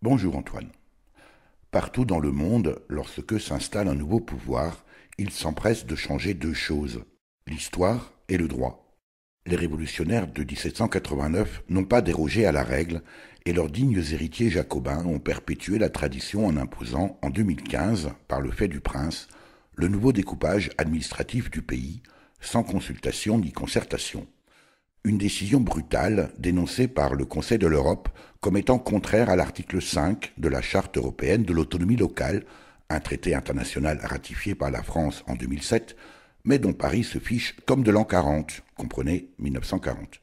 Bonjour Antoine. Partout dans le monde, lorsque s'installe un nouveau pouvoir, il s'empresse de changer deux choses, l'histoire et le droit. Les révolutionnaires de 1789 n'ont pas dérogé à la règle et leurs dignes héritiers jacobins ont perpétué la tradition en imposant, en 2015, par le fait du prince, le nouveau découpage administratif du pays, sans consultation ni concertation. Une décision brutale dénoncée par le Conseil de l'Europe comme étant contraire à l'article 5 de la Charte européenne de l'autonomie locale, un traité international ratifié par la France en 2007, mais dont Paris se fiche comme de l'an 40, comprenez 1940.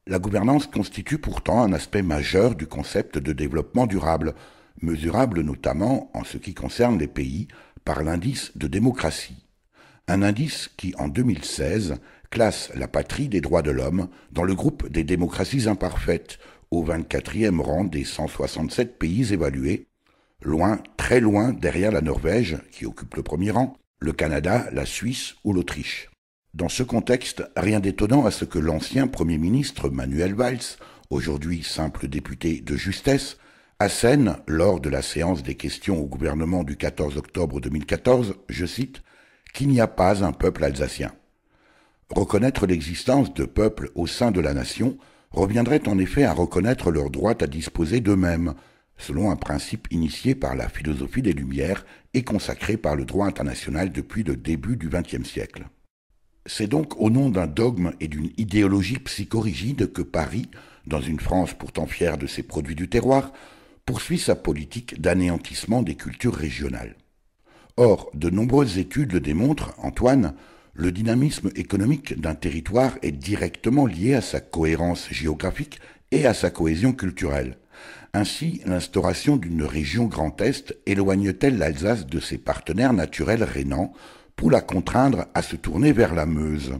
La gouvernance constitue pourtant un aspect majeur du concept de développement durable, mesurable notamment en ce qui concerne les pays par l'indice de démocratie. Un indice qui, en 2016, classe la patrie des droits de l'homme dans le groupe des démocraties imparfaites, au 24e rang des 167 pays évalués, loin, très loin derrière la Norvège, qui occupe le premier rang, le Canada, la Suisse ou l'Autriche. Dans ce contexte, rien d'étonnant à ce que l'ancien Premier ministre Manuel Valls, aujourd'hui simple député de justesse, assène, lors de la séance des questions au gouvernement du 14 octobre 2014, je cite, « qu'il n'y a pas un peuple alsacien ». Reconnaître l'existence de peuples au sein de la nation reviendrait en effet à reconnaître leur droit à disposer d'eux-mêmes, selon un principe initié par la philosophie des Lumières et consacré par le droit international depuis le début du XXe siècle. C'est donc au nom d'un dogme et d'une idéologie psychorigide que Paris, dans une France pourtant fière de ses produits du terroir, poursuit sa politique d'anéantissement des cultures régionales. Or, de nombreuses études le démontrent, Antoine, le dynamisme économique d'un territoire est directement lié à sa cohérence géographique et à sa cohésion culturelle. Ainsi, l'instauration d'une région Grand Est éloigne-t-elle l'Alsace de ses partenaires naturels rhénans pour la contraindre à se tourner vers la Meuse?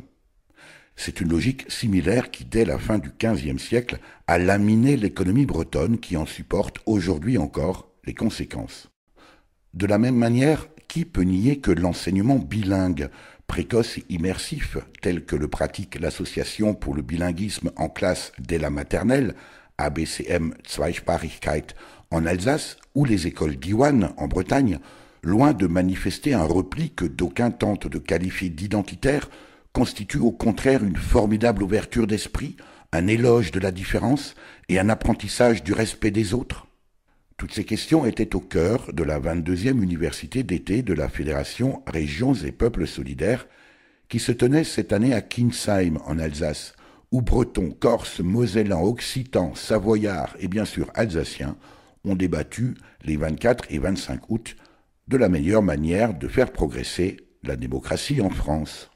C'est une logique similaire qui, dès la fin du XVe siècle, a laminé l'économie bretonne qui en supporte aujourd'hui encore les conséquences. De la même manière, qui peut nier que l'enseignement bilingue, précoce et immersif, tel que le pratique l'Association pour le bilinguisme en classe dès la maternelle, ABCM Zweisprachigkeit en Alsace, ou les écoles d'Iwan en Bretagne, loin de manifester un repli que d'aucuns tentent de qualifier d'identitaire, constitue au contraire une formidable ouverture d'esprit, un éloge de la différence et un apprentissage du respect des autres? Toutes ces questions étaient au cœur de la 22e université d'été de la Fédération Régions et Peuples Solidaires qui se tenait cette année à Kinsheim en Alsace, où Bretons, Corses, Mosellans, Occitans, Savoyards et bien sûr Alsaciens ont débattu les 24 et 25 août de la meilleure manière de faire progresser la démocratie en France.